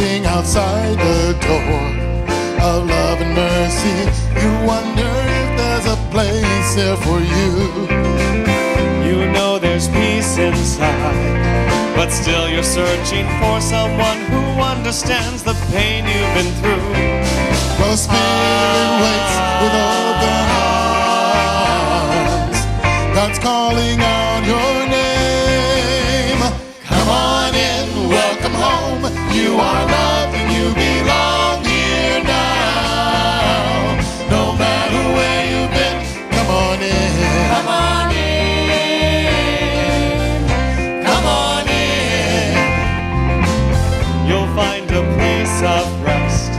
waiting outside the door of love and mercy. You wonder if there's a place there for you. You know there's peace inside, but still you're searching for someone who understands the pain you've been through. Well, Spirit waits with open arms. God's calling out your name. Come on in, welcome home. You are loved and you belong here now. No matter where you've been, come on in. Come on in. Come on in. You'll find a place of rest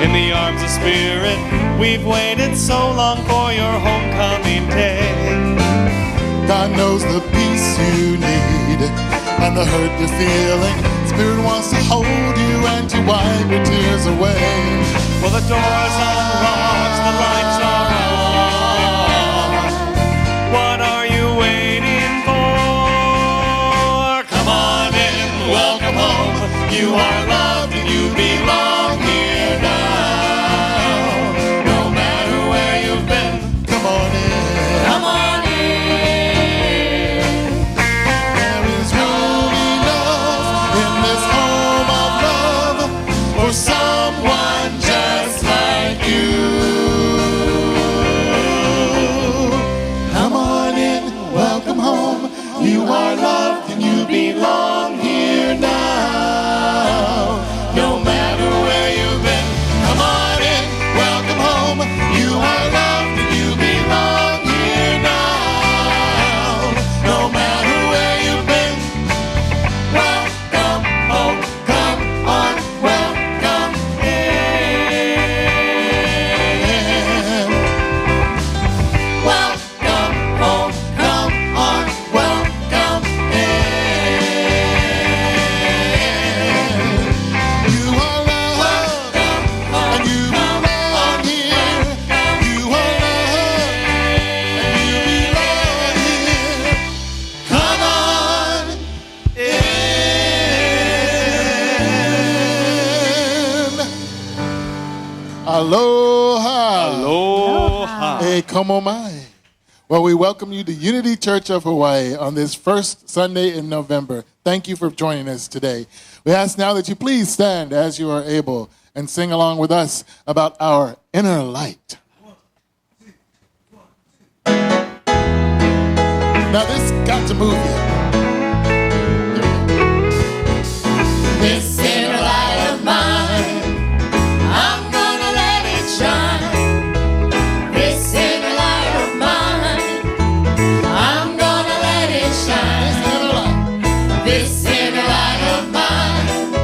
in the arms of Spirit. We've waited so long for your homecoming day. God knows the peace you need and the hurt you're feeling. Spirit wants to hold you and to wipe your tears away. Well, the door's unlocked, the lights are on. What are you waiting for? Come on in, welcome home. You are loved and you belong here now. No matter where you've been, Come on in. come on in. There is room enough in this home of love for someone just like you. Come on in, welcome home. You are loved and you belong here now. No matter where you've been, come on in, welcome home. You are loved and you belong here now. No matter where you've been, welcome home. Come on, welcome in. Welcome home. Come on, welcome in. You are loved and you belong here. You are loved and you belong here. Come on in. Aloha. Aloha. Hey, como mai. Well, we welcome you to Unity Church of Hawaii on this first Sunday in November. Thank you for joining us today. We ask now that you please stand as you are able and sing along with us about our inner light. Now this got to move you. This inner light of mine, I'm gonna let it shine. This inner light of mine, I'm gonna let it shine. This inner light of mine,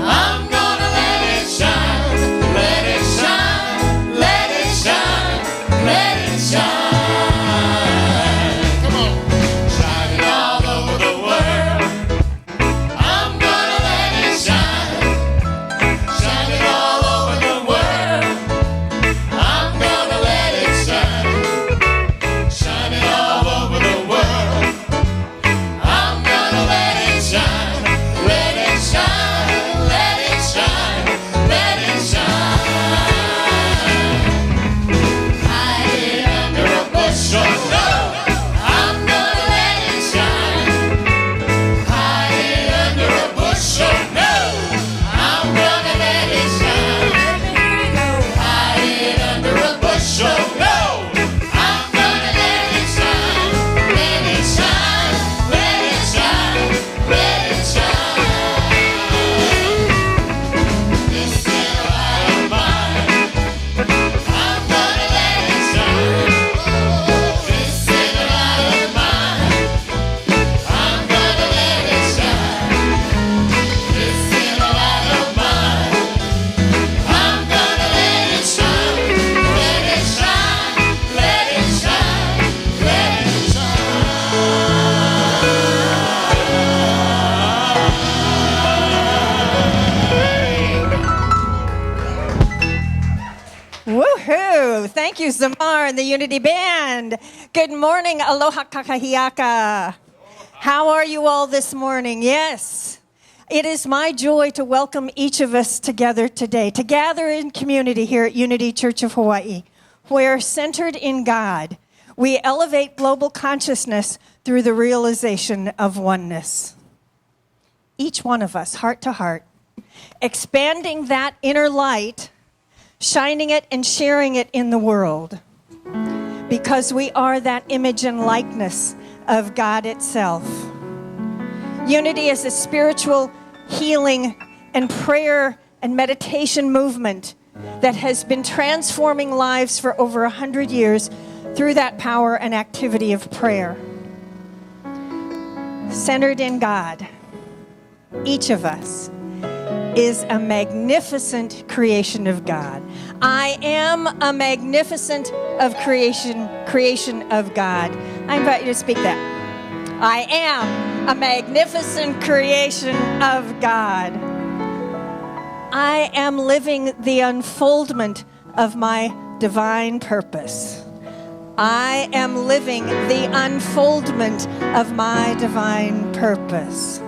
I'm gonna let it shine. Let it shine, let it shine, let it shine. Come on. Shine it all over the world. I'm gonna let it shine. Shine it all over the world. I'm gonna let it shine. Shine it all over the world. I'm gonna let it shine. Let it shine, let it shine, let it shine. Hide it under a bushel. No, I'm gonna let it shine. Hide it under a bushel. No, I'm gonna let it shine. Hide it under a bushel. No, I'm gonna let it shine. Let it shine, let it shine, let it shine. This inner light of mine, I'm gonna let it shine. This inner light of mine, I'm gonna let it shine. This inner light of mine, I'm gonna let it shine. Let it shine, let it shine, let it Woohoo! Thank you, Zamar and the Unity Band. Good morning, aloha kakahiaka. How are you all this morning? Yes. It is my joy to welcome each of us together today, to gather in community here at Unity Church of Hawaii, where, centered in God, we elevate global consciousness through the realization of oneness. Each one of us, heart to heart, expanding that inner light, shining it and sharing it in the world, because we are that image and likeness of God itself. Unity is a spiritual healing and prayer and meditation movement that has been transforming lives for over 100 years through that power and activity of prayer. Centered in God, each of us is a magnificent creation of God. I am a magnificent creation of God. I invite you to speak that. I am a magnificent creation of God. I am living the unfoldment of my divine purpose. I am living the unfoldment of my divine purpose.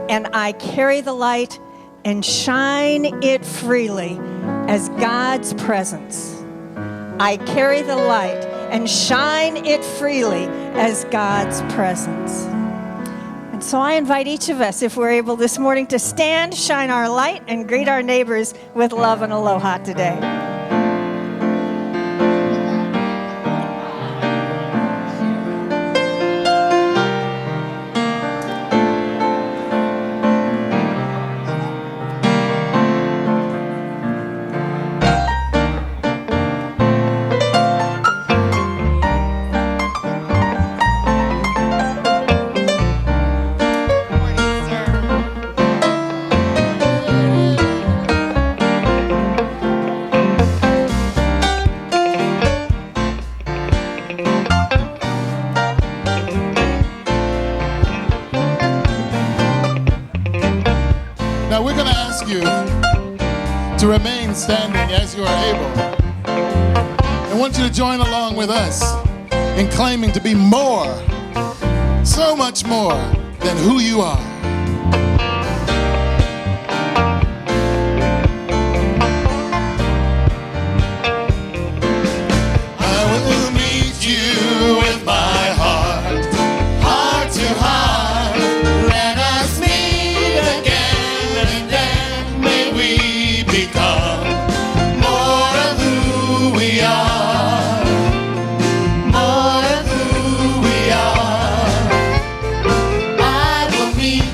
And I carry the light and shine it freely as God's presence. I carry the light and shine it freely as God's presence. And so I invite each of us, if we're able this morning, to stand, shine our light, and greet our neighbors with love and aloha today. Now we're going to ask you to remain standing as you are able. I want you to join along with us in claiming to be more, so much more than who you are. I will meet you with my heart, heart to heart. Let us meet again, and then may we become more of who we are, more of who we are. I will meet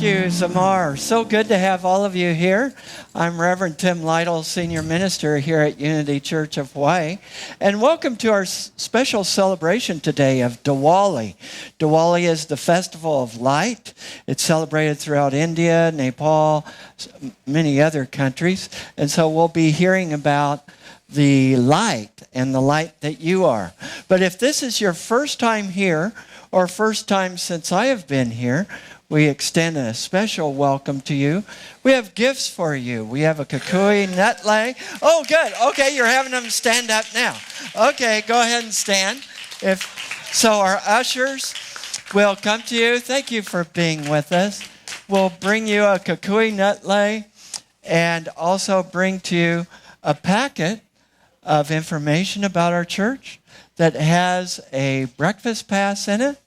Thank you, Zamar. So good to have all of you here. I'm Reverend Tim Lytle, Senior Minister here at Unity Church of Hawaii. And welcome to our special celebration today of Diwali. Diwali is the festival of light. It's celebrated throughout India, Nepal, many other countries. And so we'll be hearing about the light and the light that you are. But if this is your first time here, or first time since I have been here, we extend a special welcome to you. We have gifts for you. We have a kukui nut lay. Oh, good. Okay, you're having them stand up now. Okay, go ahead and stand. So our ushers will come to you. Thank you for being with us. We'll bring you a kukui nut lay and also bring to you a packet of information about our church that has a breakfast pass in it.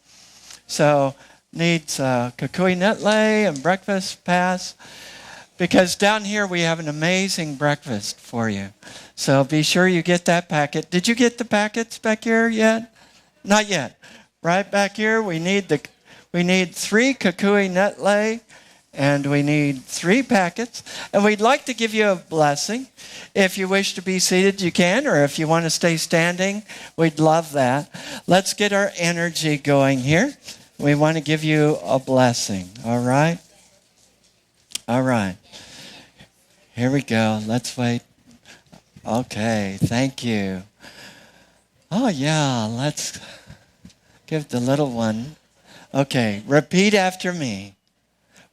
So needs a kukui nut lay and breakfast pass, because down here we have an amazing breakfast for you. So be sure you get that packet. Did you get the packets back here yet? Not yet. Right back here we need 3 kukui nut lay and we need 3 packets. And we'd like to give you a blessing. If you wish to be seated, you can, or if you want to stay standing, we'd love that. Let's get our energy going here. We want to give you a blessing, all right? All right. Here we go. Let's wait. Okay, thank you. Oh, yeah, let's give the little one. Okay, repeat after me.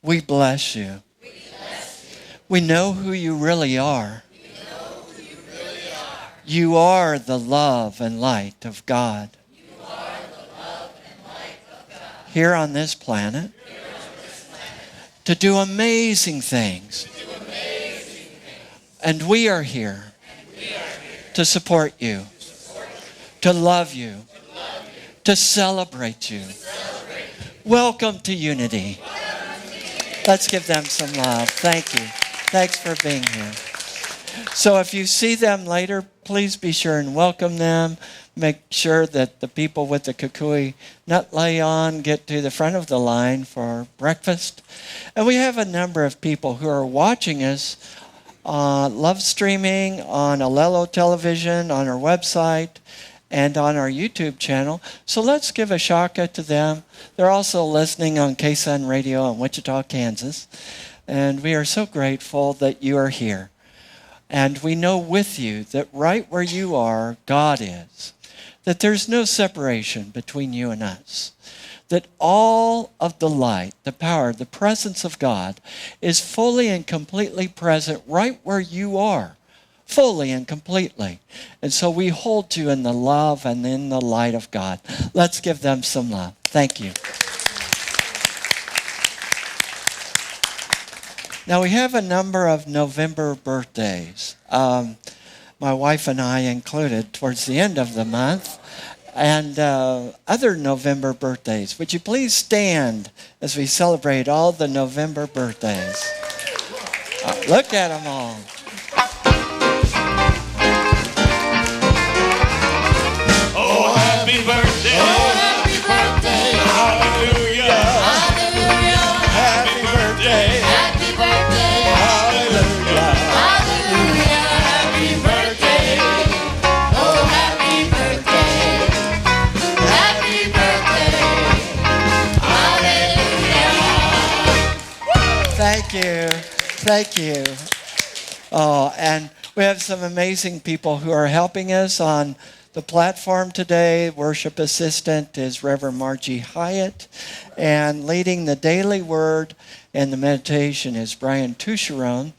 We bless you. We bless you. We know who you really are. We know who you really are. You are the love and light of God. Here on this planet, to do amazing things. And we are here to support you, to love you, to celebrate you. Welcome to Unity. Let's give them some love. Thank you. Thanks for being here. So if you see them later, please be sure and welcome them. Make sure that the people with the kukui nut lay on get to the front of the line for breakfast. And we have a number of people who are watching us live streaming on Alelo television, on our website, and on our YouTube channel. So let's give a shaka to them. They're also listening on KSUN Radio in Wichita, Kansas. And we are so grateful that you are here. And we know with you that right where you are, God is. That there's no separation between you and us. That all of the light, the power, the presence of God is fully and completely present right where you are. Fully and completely. And so we hold you in the love and in the light of God. Let's give them some love. Thank you. Now we have a number of November birthdays. My wife and I included towards the end of the month, and other November birthdays. Would you please stand as we celebrate all the November birthdays? Look at them all. Oh, happy birthday. Oh, happy birthday. Hallelujah. Hallelujah. Happy birthday. Happy birthday. Hallelujah. Hallelujah. Happy birthday. Oh, happy birthday. Happy birthday. Hallelujah. Thank you. Thank you. Oh, and we have some amazing people who are helping us on the platform today. Worship assistant is Reverend Margie Hyatt, and leading the daily word and the meditation is Brian Toucheron.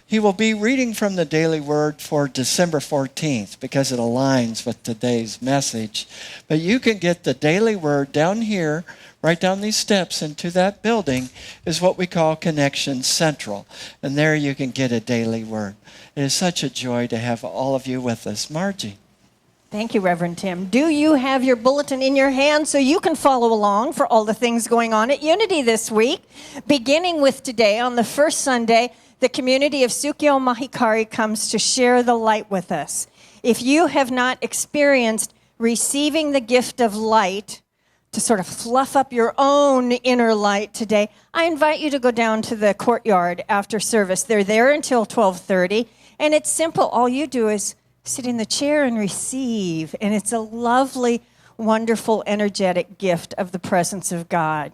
He will be reading from the daily word for December 14th because it aligns with today's message. But you can get the daily word down here, right down these steps into that building is what we call Connection Central. And there you can get a daily word. It is such a joy to have all of you with us. Margie. Thank you, Reverend Tim. Do you have your bulletin in your hand so you can follow along for all the things going on at Unity this week? Beginning with today, on the first Sunday, the community of Sukyo Mahikari comes to share the light with us. If you have not experienced receiving the gift of light, to sort of fluff up your own inner light today, I invite you to go down to the courtyard after service. They're there until 12:30, and it's simple. All you do is sit in the chair and receive, and it's a lovely, wonderful, energetic gift of the presence of God.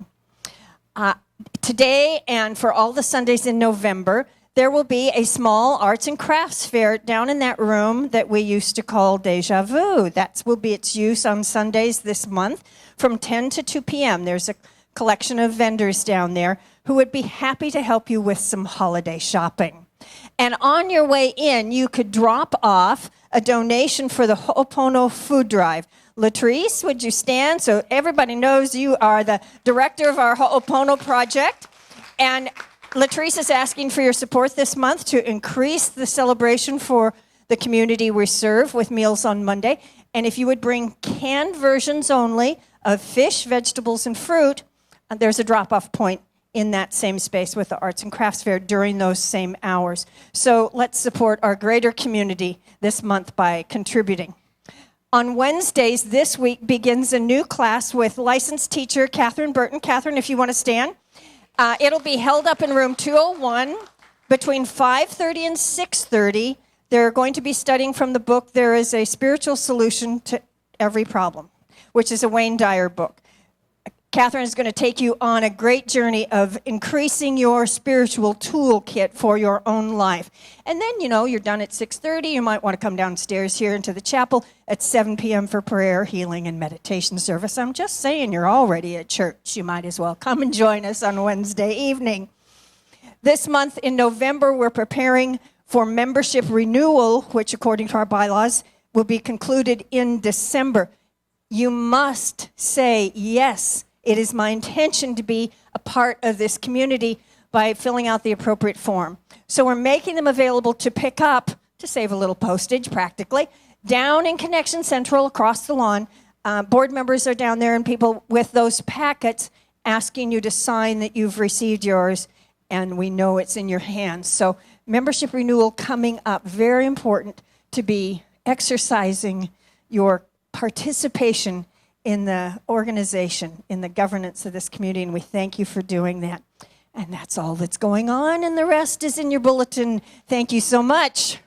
Today and for all the Sundays in November, there will be a small arts and crafts fair down in that room that we used to call Deja Vu. That will be its use on Sundays this month from 10 to 2 p.m. There's a collection of vendors down there who would be happy to help you with some holiday shopping. And on your way in, you could drop off a donation for the Ho'opono food drive. Latrice, would you stand so everybody knows you are the director of our Ho'opono project? And Latrice is asking for your support this month to increase the celebration for the community we serve with Meals on Monday. And if you would bring canned versions only of fish, vegetables, and fruit, there's a drop-off point in that same space with the Arts and Crafts Fair during those same hours. So let's support our greater community this month by contributing. On Wednesdays this week begins a new class with licensed teacher Catherine Burton. Catherine, if you want to stand. It'll be held up in room 201 between 5:30 and 6:30. They're going to be studying from the book, There is a Spiritual Solution to Every Problem, which is a Wayne Dyer book. Catherine is going to take you on a great journey of increasing your spiritual toolkit for your own life. And then, you're done at 6:30. You might want to come downstairs here into the chapel at 7 p.m. for prayer, healing, and meditation service. I'm just saying, you're already at church. You might as well come and join us on Wednesday evening. This month in November, we're preparing for membership renewal, which, according to our bylaws, will be concluded in December. You must say yes. It is my intention to be a part of this community by filling out the appropriate form. So we're making them available to pick up, to save a little postage practically, down in Connection Central across the lawn. Board members are down there and people with those packets asking you to sign that you've received yours and we know it's in your hands. So membership renewal coming up, very important to be exercising your participation in the organization, in the governance of this community, and we thank you for doing that. And that's all that's going on, and the rest is in your bulletin. Thank you so much.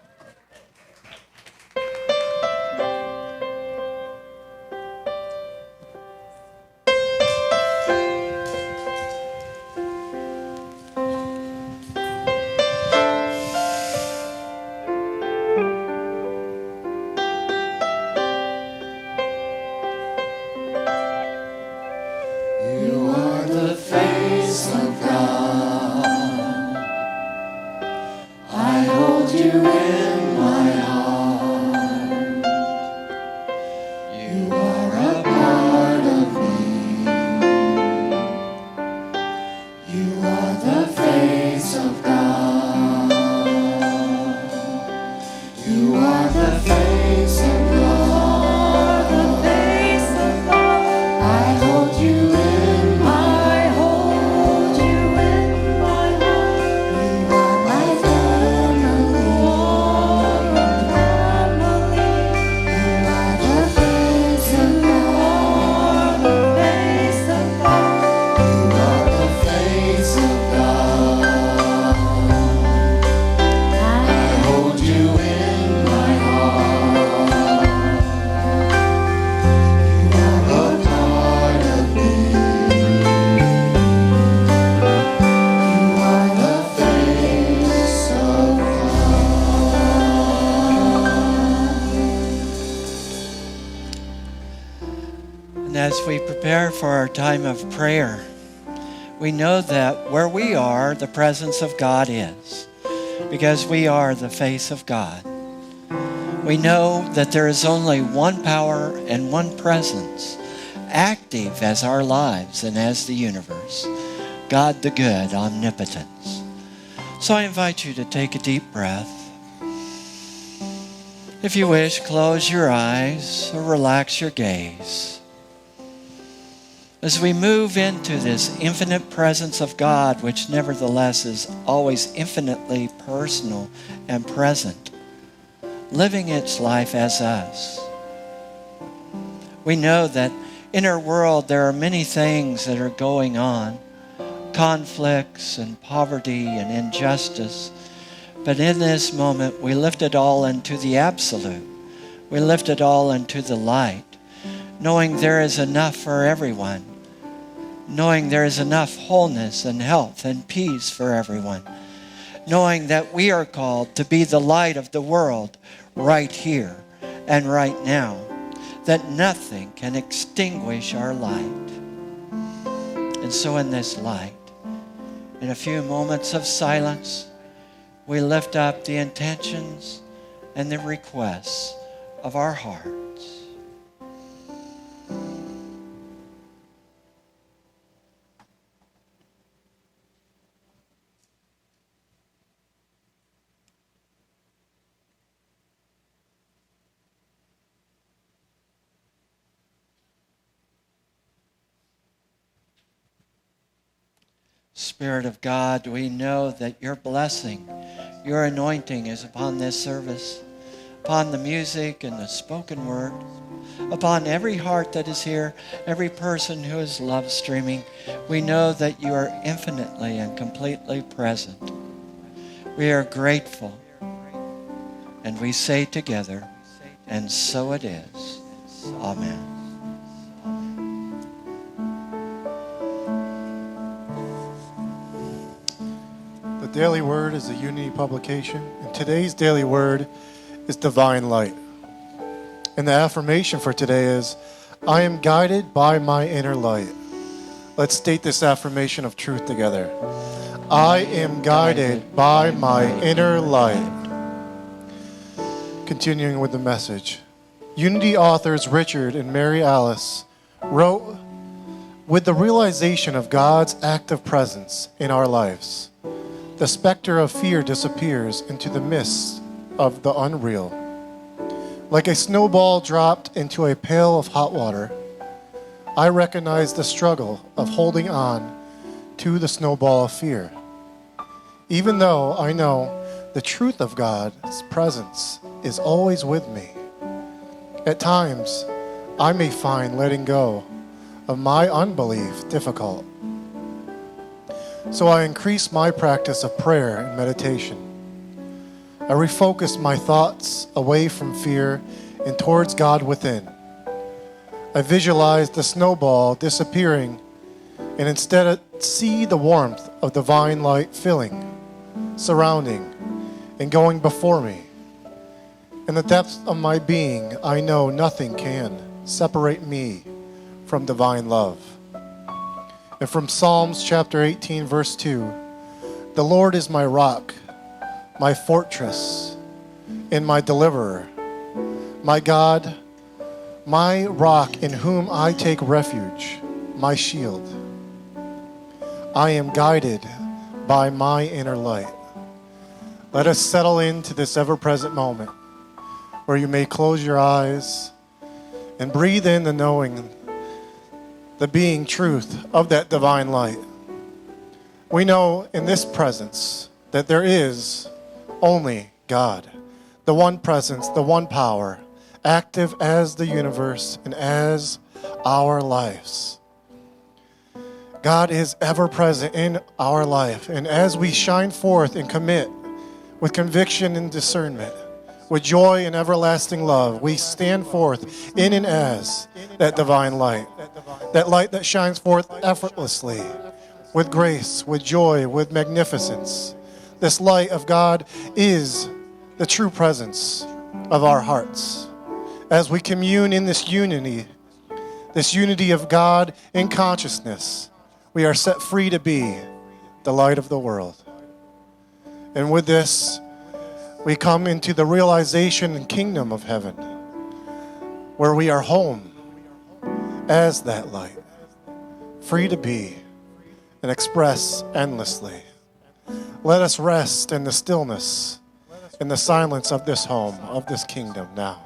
As we prepare for our time of prayer, we know that where we are, the presence of God is, because we are the face of God. We know that there is only one power and one presence, active as our lives and as the universe, God the good, omnipotence. So I invite you to take a deep breath. If you wish, close your eyes or relax your gaze. As we move into this infinite presence of God, which nevertheless is always infinitely personal and present, living its life as us, we know that In our world, there are many things that are going on, conflicts and poverty and injustice. But in this moment, we lift it all into the absolute. We lift it all into the light, knowing there is enough for everyone, knowing there is enough wholeness and health and peace for everyone, knowing that we are called to be the light of the world right here and right now, that nothing can extinguish our light. And so in this light, in a few moments of silence, we lift up the intentions and the requests of our hearts. Spirit of God, we know that your blessing, your anointing is upon this service, upon the music and the spoken word, upon every heart that is here, every person who is love streaming. We know that you are infinitely and completely present. We are grateful, and we say together, and so it is. Amen. The Daily Word is a Unity publication, and today's Daily Word is Divine Light. And the affirmation for today is, I am guided by my inner light. Let's state this affirmation of truth together. I am guided by my inner light. Continuing with the message. Unity authors Richard and Mary Alice wrote, with the realization of God's active presence in our lives, the specter of fear disappears into the mist of the unreal. Like a snowball dropped into a pail of hot water, I recognize the struggle of holding on to the snowball of fear. Even though I know the truth of God's presence is always with me, at times I may find letting go of my unbelief difficult. So I increase my practice of prayer and meditation. I refocus my thoughts away from fear and towards God within. I visualize the snowball disappearing and instead see the warmth of divine light filling, surrounding, and going before me. In the depths of my being, I know nothing can separate me from divine love. And from Psalms chapter 18, verse 2, the Lord is my rock, my fortress, and my deliverer, my God, my rock in whom I take refuge, my shield. I am guided by my inner light. Let us settle into this ever-present moment where you may close your eyes and breathe in the knowing, the being truth of that divine light. We know in this presence that there is only God, the one presence, the one power, active as the universe and as our lives. God is ever present in our life, and as we shine forth and commit with conviction and discernment, with joy and everlasting love, we stand forth in and as that divine light, that light that shines forth effortlessly, with grace, with joy, with magnificence. This light of God is the true presence of our hearts. As we commune in this unity of God in consciousness, we are set free to be the light of the world. And with this, we come into the realization and kingdom of heaven, where we are home as that light, free to be and express endlessly. Let us rest in the stillness, in the silence of this home, of this kingdom now.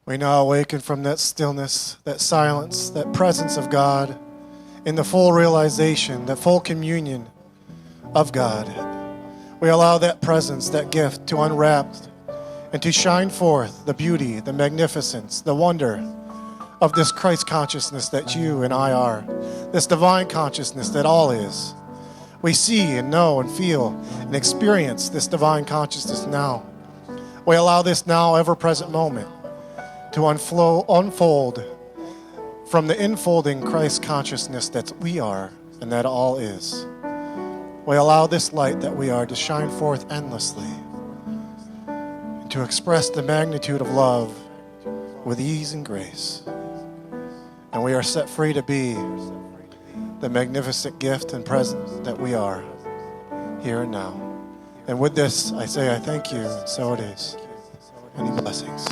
We now awaken from that stillness, that silence, that presence of God in the full realization, that full communion of God. We allow that presence, that gift to unwrap and to shine forth the beauty, the magnificence, the wonder of this Christ consciousness that you and I are, this divine consciousness that all is. We see and know and feel and experience this divine consciousness now. We allow this now ever-present moment to unfold from the enfolding Christ consciousness that we are and that all is. We allow this light that we are to shine forth endlessly and to express the magnitude of love with ease and grace. And we are set free to be the magnificent gift and present that we are here and now. And with this, I say I thank you, and so it is. Many blessings.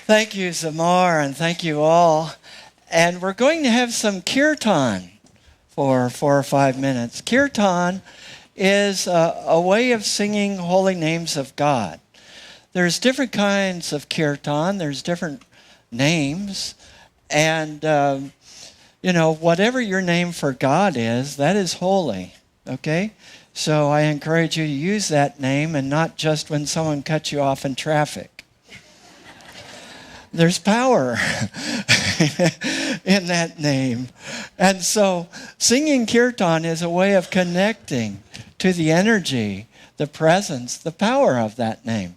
Thank you, Zamar, and thank you all. And we're going to have some kirtan for 4 or 5 minutes. Kirtan is a way of singing holy names of God. There's different kinds of kirtan. There's different names. And, whatever your name for God is, that is holy, okay? So I encourage you to use that name and not just when someone cuts you off in traffic. There's power in that name. And so singing kirtan is a way of connecting to the energy, the presence, the power of that name.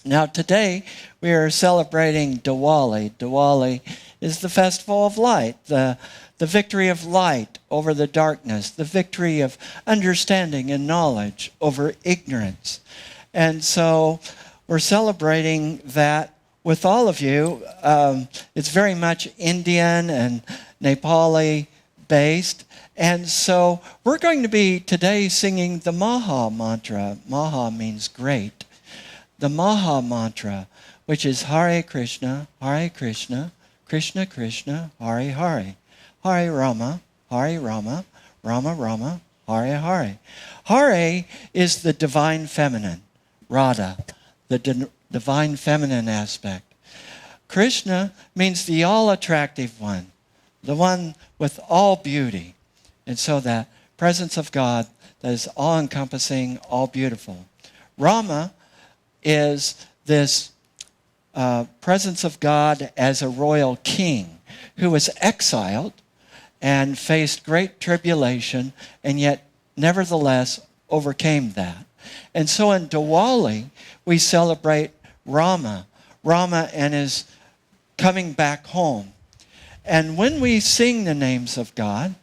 Now, today we are celebrating Diwali. Diwali is the festival of light, the victory of light over the darkness, the victory of understanding and knowledge over ignorance. And so we're celebrating that with all of you. It's very much Indian and Nepali based. And so we're going to be today singing the Maha mantra. Maha means great. The Maha mantra, which is Hare Krishna, Krishna Krishna, Hare Hare. Hare Rama, Rama Rama, Hare Hare. Hare is the divine feminine, Radha, the divine feminine aspect. Krishna means the all-attractive one, the one with all beauty. And so that presence of God that is all-encompassing, all-beautiful. Rama is this presence of God as a royal king who was exiled and faced great tribulation and yet nevertheless overcame that. And so in Diwali, we celebrate Rama and his coming back home. And when we sing the names of God,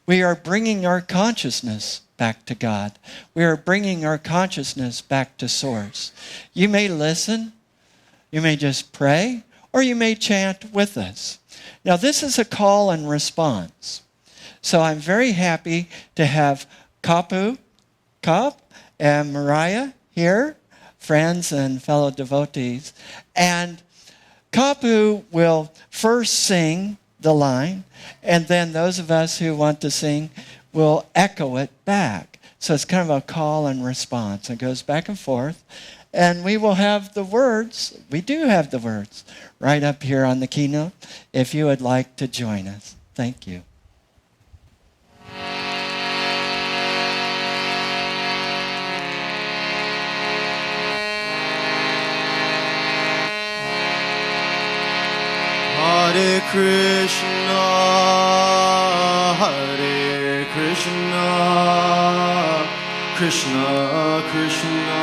we are bringing our consciousness back to God. We are bringing our consciousness back to Source. You may listen, you may just pray, or you may chant with us. Now, this is a call and response. So I'm very happy to have Kap, and Mariah here, friends and fellow devotees. And Kapu will first sing the line, and then those of us who want to sing will echo it back. So it's kind of a call and response. It goes back and forth. And we will have the words, we do have the words, right up here on the keynote, if you would like to join us. Thank you. Hare Krishna, Hare Krishna, Krishna Krishna,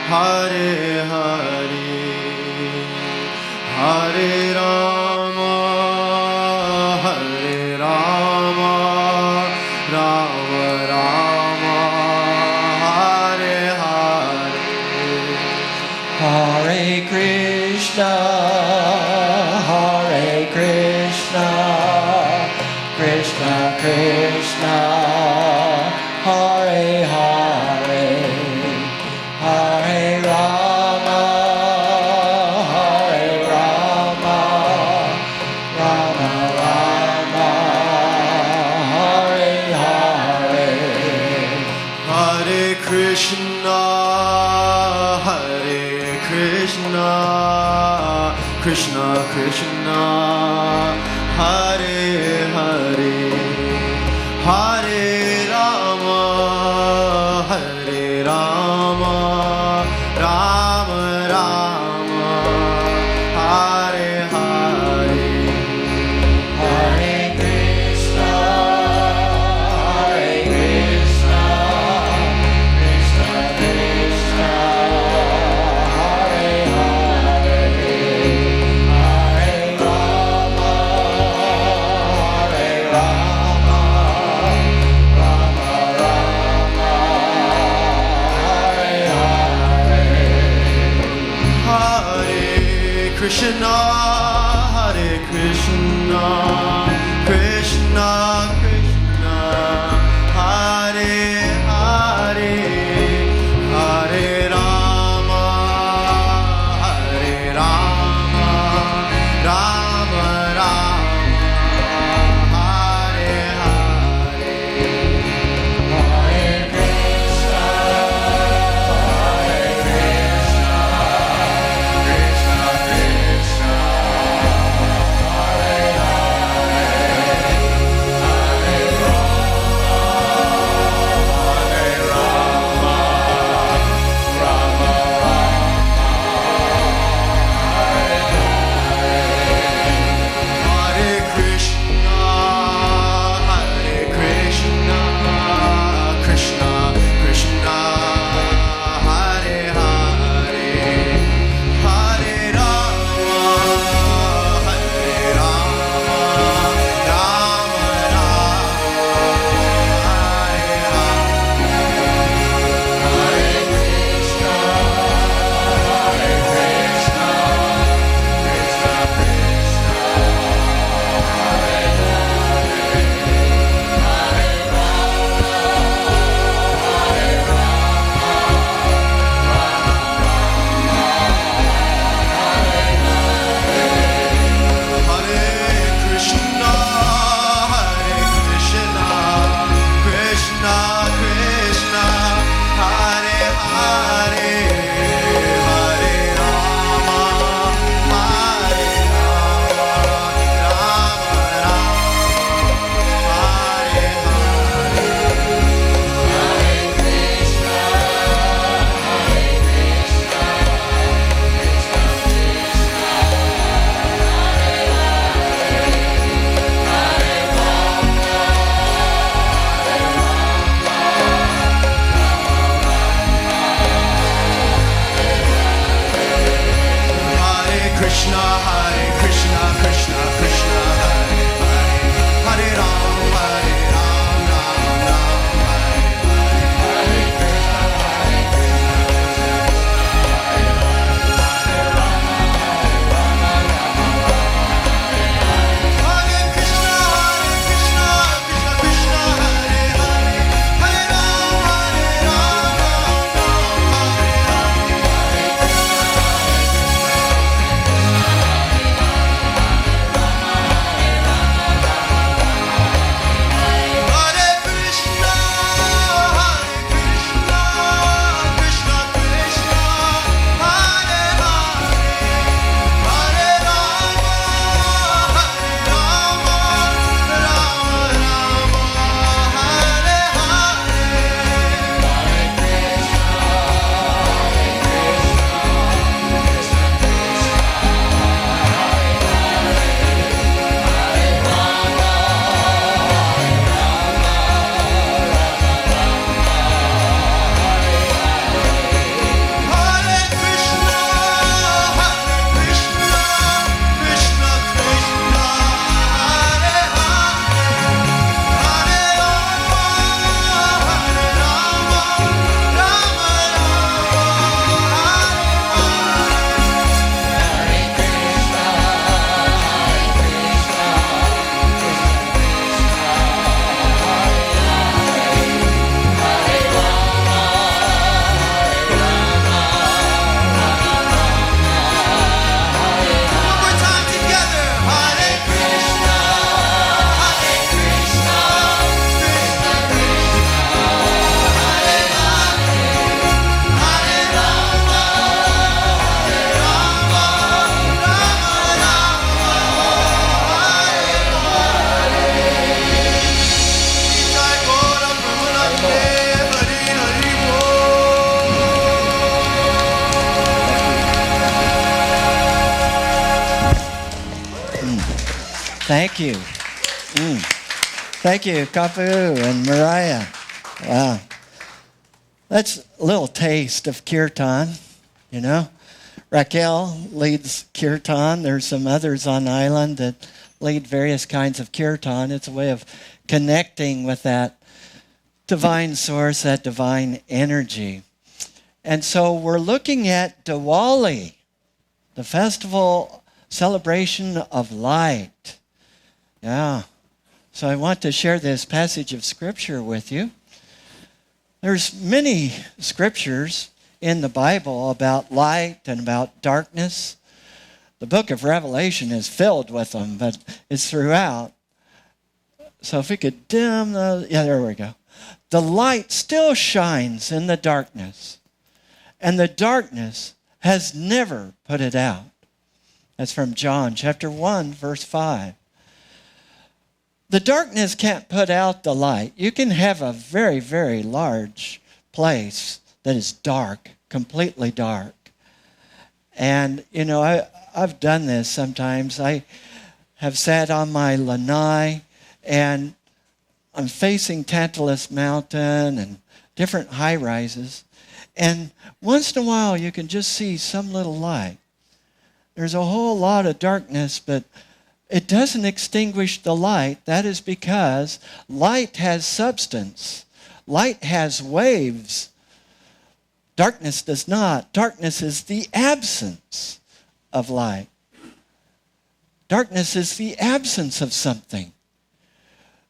Hare Hare, Hare Rama, Hare Rama, Rama Rama, Hare Hare, Hare Krishna, Krishna Krishna, Hare Hare, Hare Rama, Hare Rama, Rama Rama, Hare Hare. Hare Krishna, Hare Krishna, Krishna Krishna, Hare Hare, Hare Rama, Hare Rama, Rama Rama, Hare Hare, Hare Krishna, Hare Krishna, Krishna Krishna, Hare Hare, Hare Rama, Hare Rama, Rama Rama, Hare Hare. Hare Krishna, Hare Krishna, Krishna Krishna, Hare Hare, Hare Rama, Hare Rama, Rama Rama, Hare Hare. Hare Krishna, Hare Krishna, Krishna Krishna, Hare Hare, Krishna, Hare Krishna, Krishna Krishna, Hare Hare, Hare Ram, Ram Ram, Hare Hare, Hare Krishna, Krishna Krishna, Hare Hare, Hare Ram, Ram Hare Krishna, Krishna Krishna, Hare Hare, Hare Rama, Rama Rama, Hare Hare. Hare Krishna, Krishna Krishna, Hare Hare, Hare Rama, Rama Rama, Hare One more time together. Hare Krishna, Krishna Krishna, Hare Hare, Hare Rama, Rama Jai Gaura Premanande, Hari Hari Thank you. Thank you, Kapu and Mariah. Wow. That's a little taste of kirtan, you know. Raquel leads kirtan. There's some others on the island that lead various kinds of kirtan. It's a way of connecting with that divine source, that divine energy. And so we're looking at Diwali, the festival celebration of light. Yeah. So I want to share this passage of scripture with you. There's many scriptures in the Bible about light and about darkness. The book of Revelation is filled with them, but it's throughout. So if we could dim the, there we go. The light still shines in the darkness, and the darkness has never put it out. That's from John chapter 1, verse 5. The darkness can't put out the light. You can have a very, very large place that is dark, completely dark. And, you know, I've done this sometimes. I have sat on my lanai and I'm facing Tantalus Mountain and different high rises. And once in a while you can just see some little light. There's a whole lot of darkness, but it doesn't extinguish the light. That is because light has substance. Light has waves. Darkness does not. Darkness is the absence of light. Darkness is the absence of something.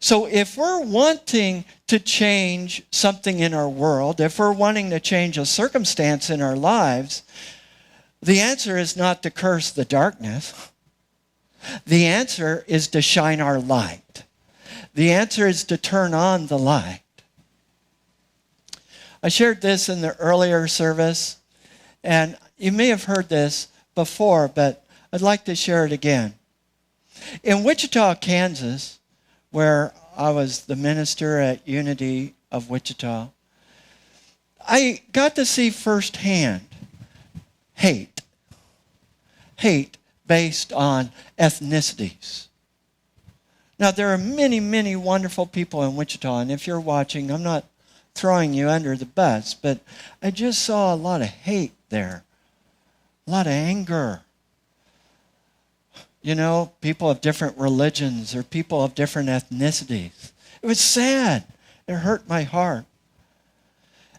So if we're wanting to change something in our world, if we're wanting to change a circumstance in our lives, the answer is not to curse the darkness. The answer is to shine our light. The answer is to turn on the light. I shared this in the earlier service, and you may have heard this before, but I'd like to share it again. In Wichita, Kansas, where I was the minister at Unity of Wichita, I got to see firsthand hate based on ethnicities. Now, there are many, many wonderful people in Wichita, and if you're watching, I'm not throwing you under the bus, but I just saw a lot of hate there, a lot of anger, people of different religions or people of different ethnicities. It was sad. It hurt my heart.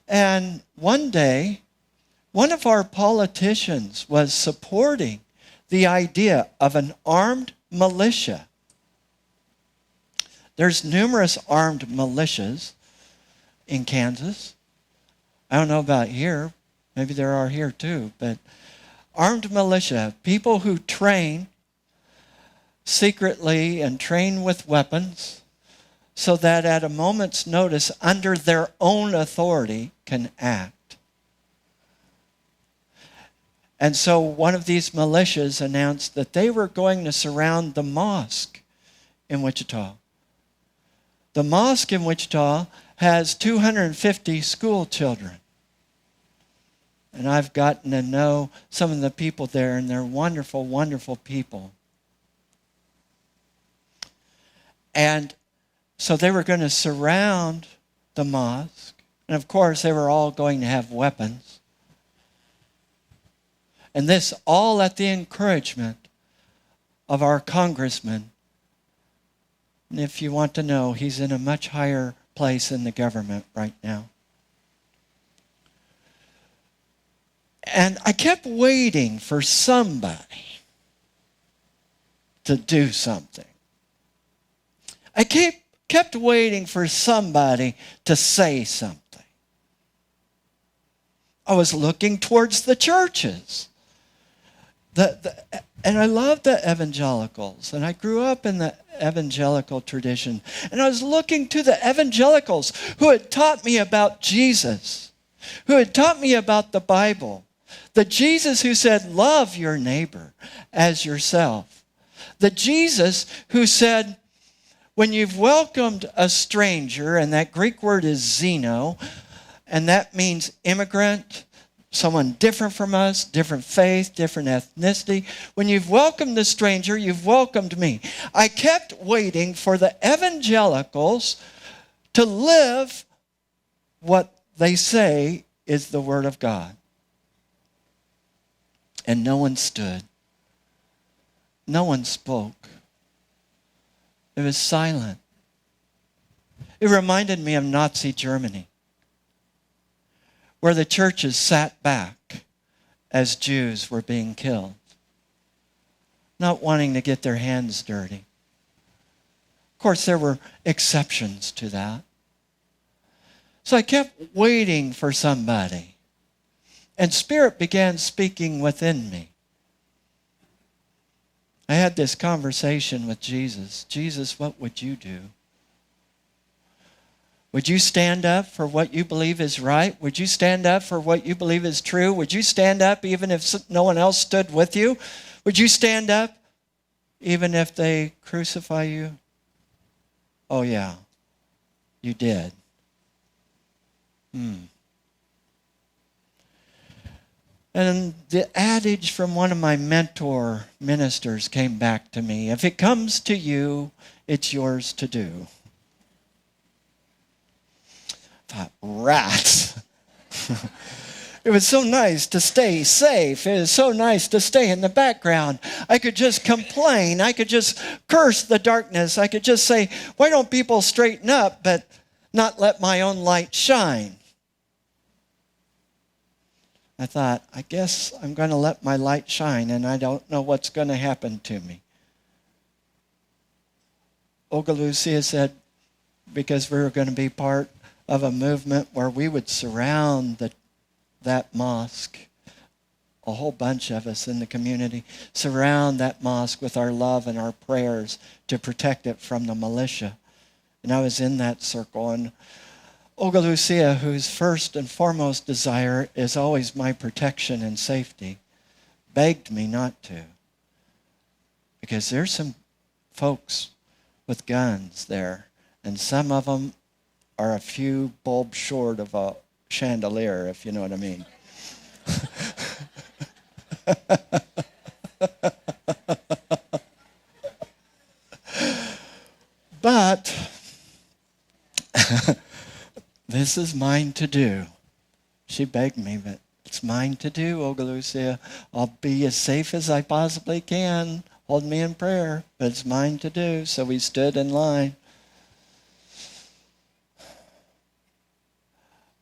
And one day, one of our politicians was supporting the idea of an armed militia. There's numerous armed militias in Kansas. I don't know about here. Maybe there are here too. But armed militia, people who train secretly and train with weapons so that at a moment's notice, under their own authority, can act. And so one of these militias announced that they were going to surround the mosque in Wichita. The mosque in Wichita has 250 school children. And I've gotten to know some of the people there, and they're wonderful, wonderful people. And so they were going to surround the mosque. And of course, they were all going to have weapons. And this all at the encouragement of our congressman. And if you want to know, he's in a much higher place in the government right now. And I kept waiting for somebody to do something. I kept waiting for somebody to say something. I was looking towards the churches. And I love the evangelicals. And I grew up in the evangelical tradition. And I was looking to the evangelicals who had taught me about Jesus, who had taught me about the Bible. The Jesus who said, love your neighbor as yourself. The Jesus who said, when you've welcomed a stranger, and that Greek word is xeno, and that means immigrant, someone different from us, different faith, different ethnicity. When you've welcomed the stranger, you've welcomed me. I kept waiting for the evangelicals to live what they say is the Word of God. And no one stood. No one spoke. It was silent. It reminded me of Nazi Germany, where the churches sat back as Jews were being killed, not wanting to get their hands dirty. Of course, there were exceptions to that. So I kept waiting for somebody, and Spirit began speaking within me. I had this conversation with Jesus. Jesus, what would you do? Would you stand up for what you believe is right? Would you stand up for what you believe is true? Would you stand up even if no one else stood with you? Would you stand up even if they crucify you? Oh yeah, you did. And the adage from one of my mentor ministers came back to me. If it comes to you, it's yours to do. I thought, rats. It was so nice to stay safe. It was so nice to stay in the background. I could just complain. I could just curse the darkness. I could just say, why don't people straighten up, but not let my own light shine? I thought, I guess I'm going to let my light shine, and I don't know what's going to happen to me. Ogalucia said, because we were going to be part of a movement where we would surround that mosque, a whole bunch of us in the community, surround that mosque with our love and our prayers to protect it from the militia. And I was in that circle, and Ogalucia, whose first and foremost desire is always my protection and safety, begged me not to. Because there's some folks with guns there, and some of them are a few bulbs short of a chandelier, if you know what I mean. But this is mine to do. She begged me, but it's mine to do, Ogalucia. I'll be as safe as I possibly can. hold me in prayer, but it's mine to do. So we stood in line.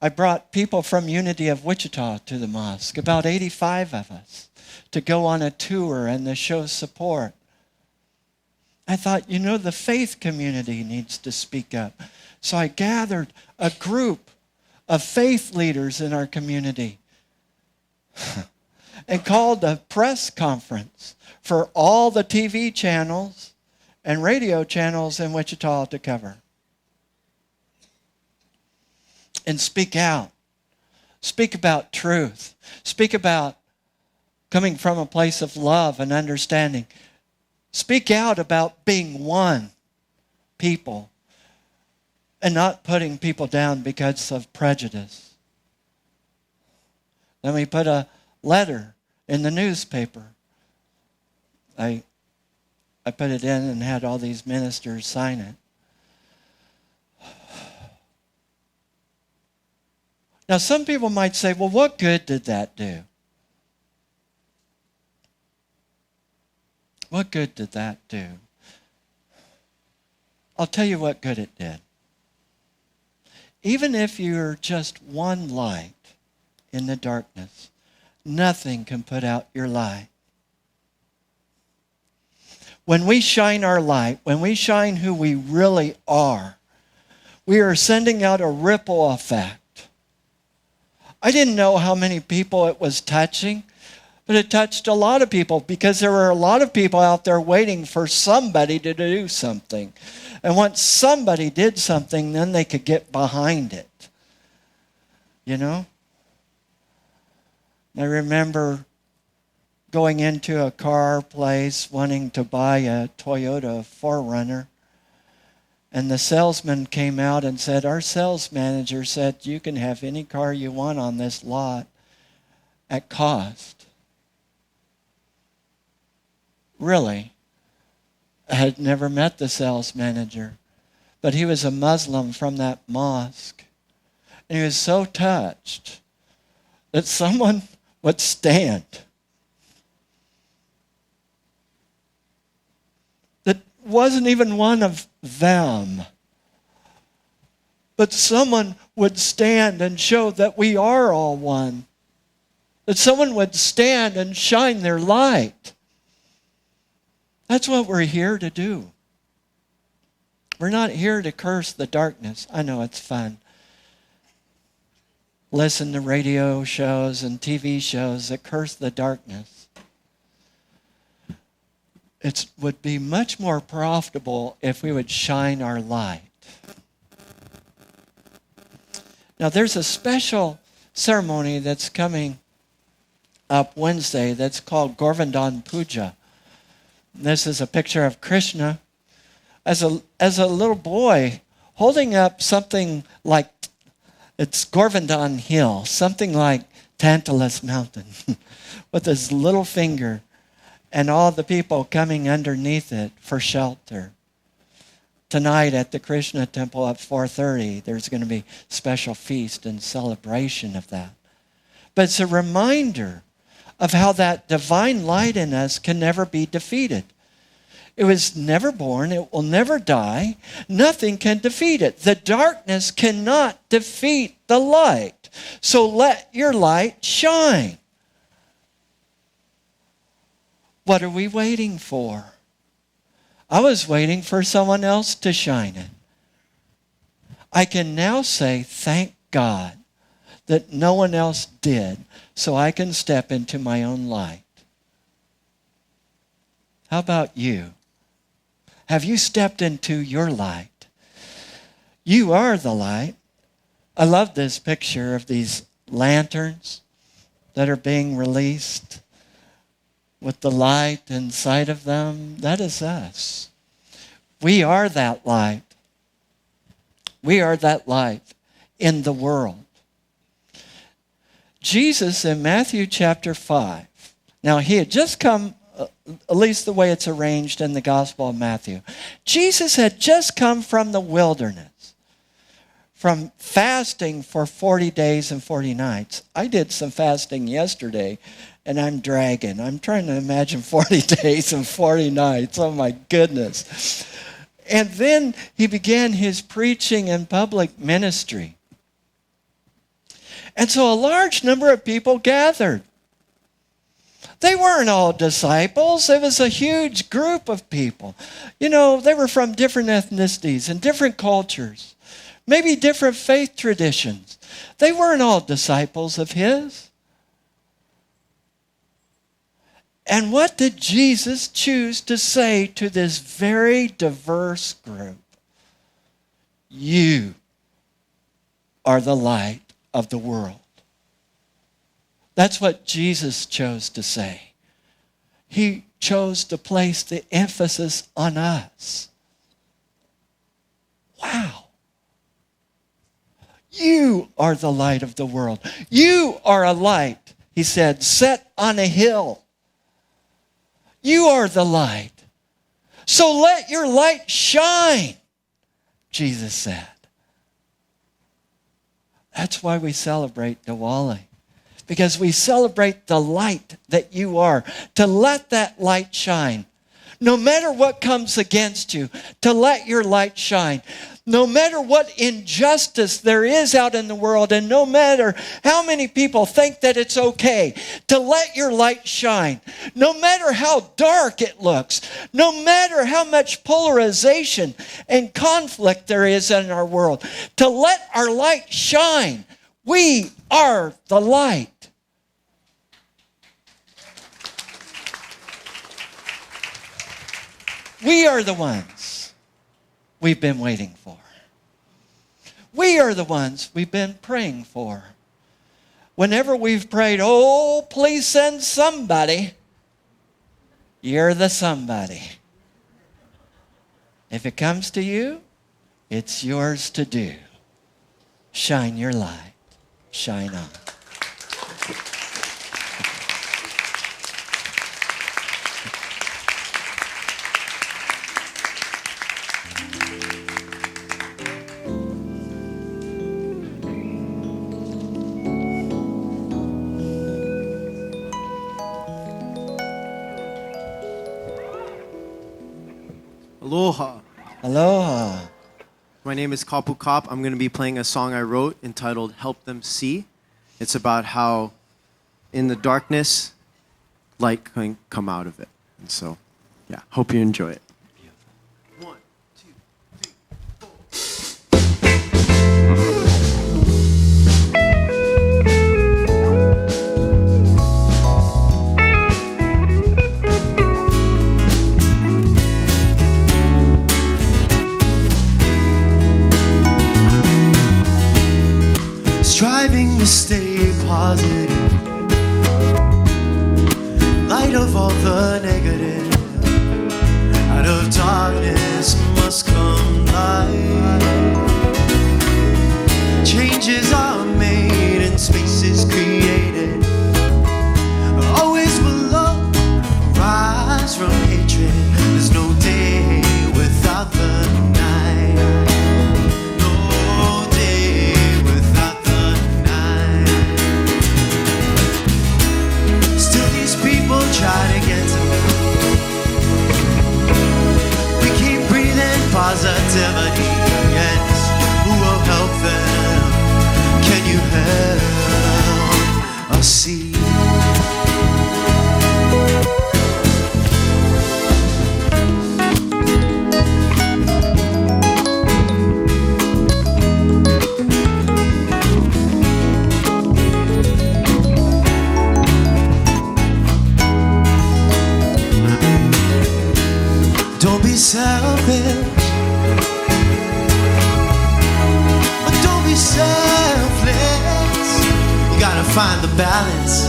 I brought people from Unity of Wichita to the mosque, about 85 of us, to go on a tour and to show support. I thought, the faith community needs to speak up. So I gathered a group of faith leaders in our community and called a press conference for all the TV channels and radio channels in Wichita to cover. And speak out. Speak about truth. Speak about coming from a place of love and understanding. Speak out about being one people and not putting people down because of prejudice. Then we put a letter in the newspaper. I put it in and had all these ministers sign it. Now, some people might say, well, what good did that do? What good did that do? I'll tell you what good it did. Even if you're just one light in the darkness, nothing can put out your light. When we shine our light, when we shine who we really are, we are sending out a ripple effect. I didn't know how many people it was touching, but it touched a lot of people because there were a lot of people out there waiting for somebody to do something. And once somebody did something, then they could get behind it. I remember going into a car place wanting to buy a Toyota 4Runner. And the salesman came out and said, our sales manager said, you can have any car you want on this lot at cost. Really? I had never met the sales manager, but he was a Muslim from that mosque. And he was so touched that someone would stand. That wasn't even one of them. But someone would stand and show that we are all one. That someone would stand and shine their light. That's what we're here to do. We're not here to curse the darkness. I know it's fun. Listen to radio shows and TV shows that curse the darkness. It would be much more profitable if we would shine our light. Now, there's a special ceremony that's coming up Wednesday that's called Govardhan Puja. This is a picture of Krishna as a little boy holding up something like, it's Govardhan Hill, something like Tantalus Mountain, with his little finger, and all the people coming underneath it for shelter. Tonight at the Krishna temple at 4:30, there's going to be special feast and celebration of that. But it's a reminder of how that divine light in us can never be defeated. It was never born. It will never die. Nothing can defeat it. The darkness cannot defeat the light. So let your light shine. What are we waiting for? I was waiting for someone else to shine it. I can now say, thank God that no one else did, so I can step into my own light. How about you? Have you stepped into your light? You are the light. I love this picture of these lanterns that are being released with the light inside of them. That is us. We are that light. We are that light in the world. Jesus in Matthew chapter 5. Now, he had just come, at least the way it's arranged in the Gospel of Matthew. Jesus had just come from the wilderness, from fasting for 40 days and 40 nights. I did some fasting yesterday, and I'm dragging. I'm trying to imagine 40 days and 40 nights. Oh my goodness. And then he began his preaching and public ministry. And so a large number of people gathered. They weren't all disciples. It was a huge group of people. You know, they were from different ethnicities and different cultures, maybe different faith traditions. They weren't all disciples of his. And what did Jesus choose to say to this very diverse group? You are the light of the world. That's what Jesus chose to say. He chose to place the emphasis on us. Wow. You are the light of the world. You are a light, he said, set on a hill. You are the light. So let your light shine, Jesus said. That's why we celebrate Diwali. Because we celebrate the light that you are. To let that light shine. No matter what comes against you, to let your light shine. No matter what injustice there is out in the world, and no matter how many people think that it's okay, to let your light shine. No matter how dark it looks, no matter how much polarization and conflict there is in our world, to let our light shine. We are the light. We are the ones we've been waiting for. We are the ones we've been praying for. Whenever we've prayed, oh, please send somebody, you're the somebody. If it comes to you, it's yours to do. Shine your light. Shine on. Aloha. Aloha. My name is Kapu Kop. I'm going to be playing a song I wrote entitled Help Them See. It's about how in the darkness, light can come out of it. And so, yeah, hope you enjoy it. One, two, three, four. Striving to stay positive, light of all the negative. Out of darkness must come light. Changes are made and spaces created. Always will love rise from hatred. There's no day without the night. Try to get to me. We keep breathing positivity. Yes, who will help them? Can you help us see? Don't be selfish, but don't be selfless. You gotta find the balance,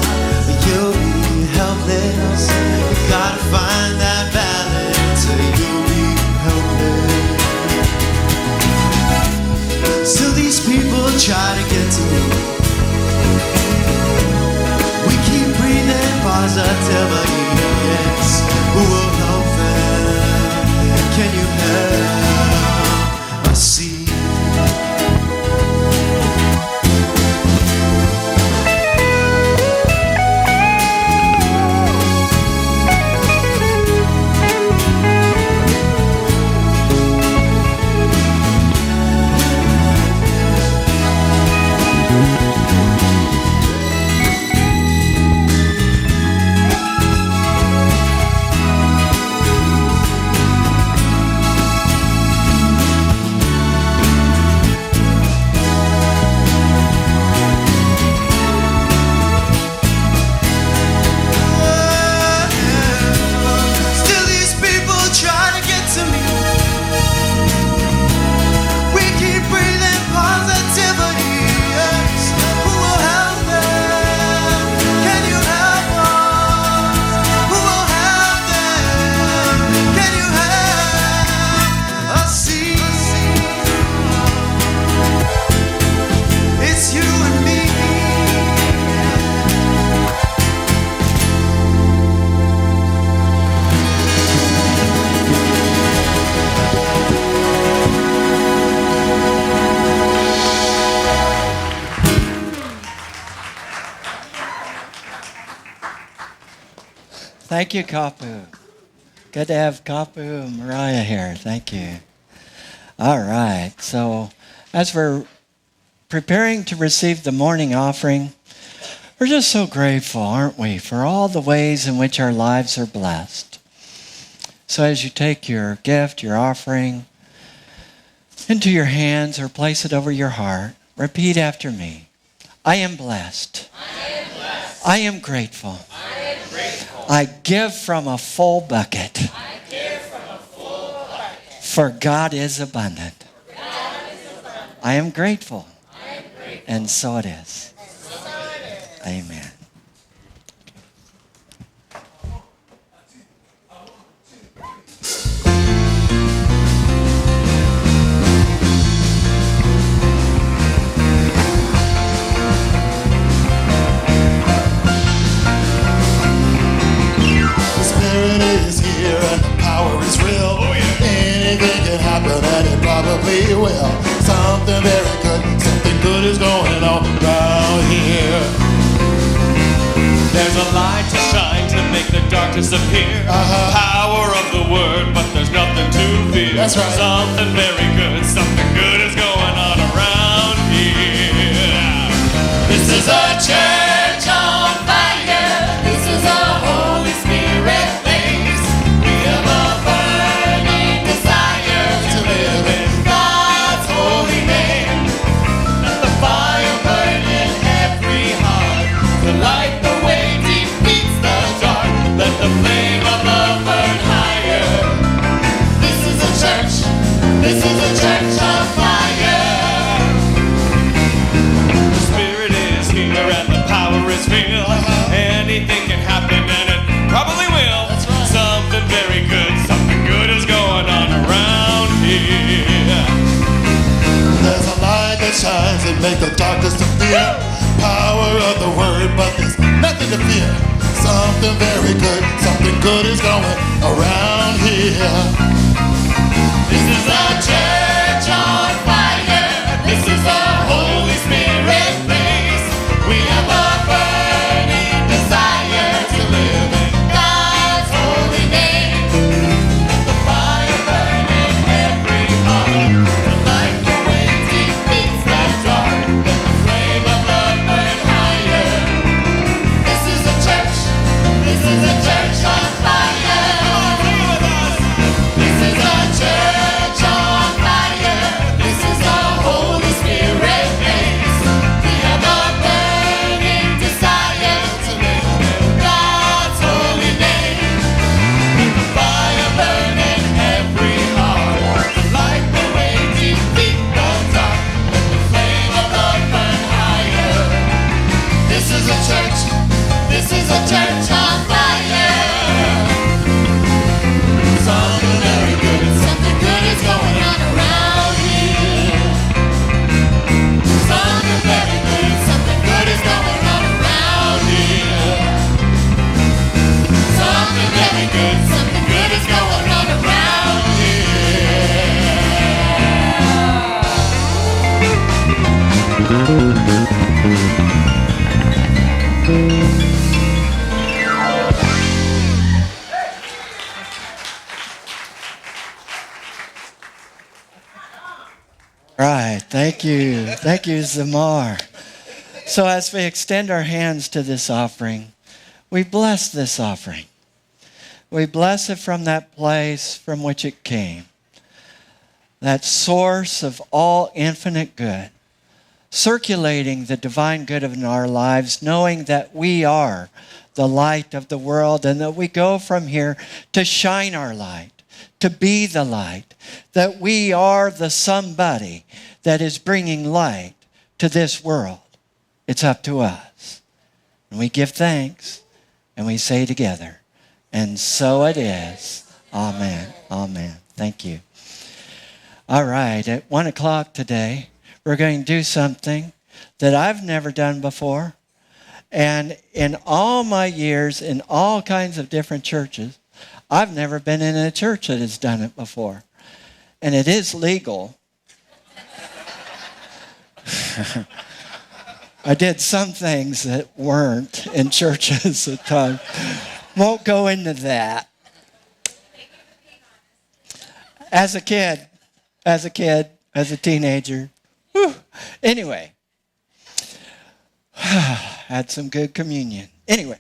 or you'll be helpless. You gotta find that balance, or you'll be helpless. Still these people try to get to me. We keep breathing positivity, yes. Who will help them? Can you help us see? Thank you, Kapu. Good to have Kapu and Mariah here. Thank you. All right. So as we're preparing to receive the morning offering, we're just so grateful, aren't we, for all the ways in which our lives are blessed. So as you take your gift, your offering, into your hands or place it over your heart, repeat after me. I am blessed. I am blessed. I am grateful. I am grateful. I give from a full bucket. I give from a full bucket. For God is abundant. God is abundant. I am grateful. I am grateful. And so it is. So it is. Amen. The Spirit is here and the power is real. Oh, yeah. Anything can happen and it probably will. Something very good, something good is going on around here. There's a light to shine to make the darkness appear. Power of the word, but there's nothing to fear. That's right. Something very good, something good is going on around here. This is a church on fire. This is a Holy Spirit place. We have a burning desire to live in God's holy name. Let the fire burn in every heart. The light the way defeats the dark. Let the flame of love burn higher. This is a church. This is a church on fire. The Spirit is here and the power is real. Anything can happen and it probably will. That's right. Something very good, something good is going on around here. There's a light that shines and makes the darkness disappear. Power of the word, but there's nothing to fear. Something very good, something good is going around here. This is a church on fire. This is a Holy Spirit place. We have a burning desire to live in God's holy name. Let the fire burn in every heart. The light the way defeats the dark. Let the flame of love burn higher. This is a church. This is a church on fire. This is a church on fire. This is a Holy Spirit place. We have a burning desire to live in God's holy name. Let the fire burn in every heart. The light the way defeat the dark. Let the flame of love burn higher. This is a church. This is a church on fire. Something very good, something good is going on around here. Something very good, something good is going on around here. Something very good, something good is going on around Right. Thank you. Thank you, Zamar. So as we extend our hands to this offering, we bless this offering. We bless it from that place from which it came, that source of all infinite good, circulating the divine good in our lives, knowing that we are the light of the world and that we go from here to shine our light, to be the light, that we are the somebody that is bringing light to this world. It's up to us. And we give thanks and we say together, and so it is. Amen. Amen. Thank you. All right, at 1 o'clock today, we're going to do something that I've never done before. And in all my years in all kinds of different churches, I've never been in a church that has done it before. And it is legal. I did some things that weren't in churches at times. Won't go into that. As a kid, as a teenager. Whew. Anyway, had some good communion. Anyway.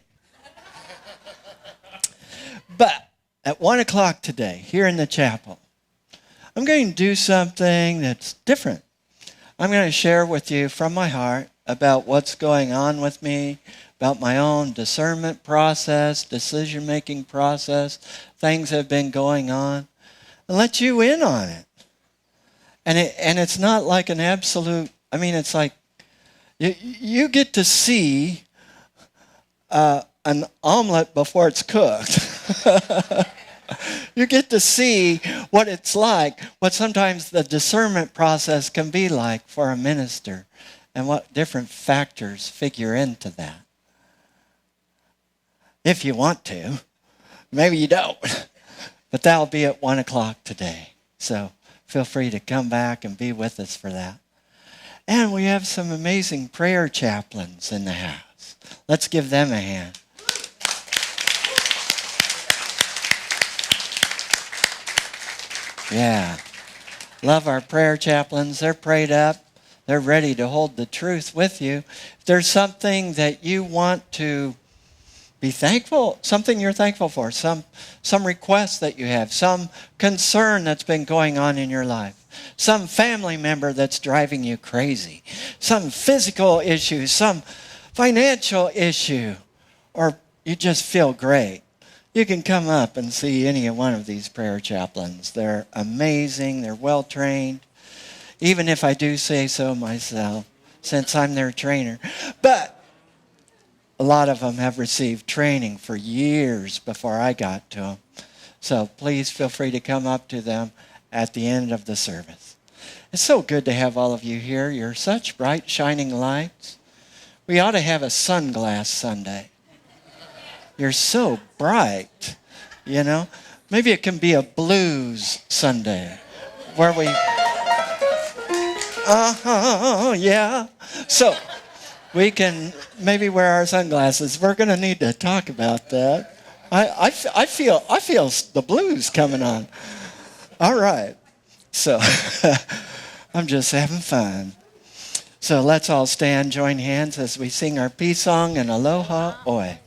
But at 1 o'clock today, here in the chapel, I'm going to do something that's different. I'm going to share with you from my heart about what's going on with me, about my own discernment process, decision-making process, things that have been going on, and let you in on it. And it's not like an absolute, it's like you get to see an omelet before it's cooked. You get to see what it's like, what sometimes the discernment process can be like for a minister, and what different factors figure into that. If you want to. Maybe you don't. But that'll be at 1 o'clock today. So feel free to come back and be with us for that. And we have some amazing prayer chaplains in the house. Let's give them a hand. Yeah. Love our prayer chaplains. They're prayed up. They're ready to hold the truth with you. If there's something that you want to be thankful, something you're thankful for, some request that you have, some concern that's been going on in your life, some family member that's driving you crazy, some physical issue, some financial issue, or you just feel great, you can come up and see any one of these prayer chaplains. They're amazing. They're well-trained, even if I do say so myself, since I'm their trainer. But a lot of them have received training for years before I got to them. So please feel free to come up to them at the end of the service. It's so good to have all of you here. You're such bright, shining lights. We ought to have a sunglass Sunday. You're so bright, you know. Maybe it can be a blues Sunday where we... yeah. So we can maybe wear our sunglasses. We're going to need to talk about that. I feel the blues coming on. All right. So I'm just having fun. So let's all stand, join hands as we sing our peace song and Aloha Oi.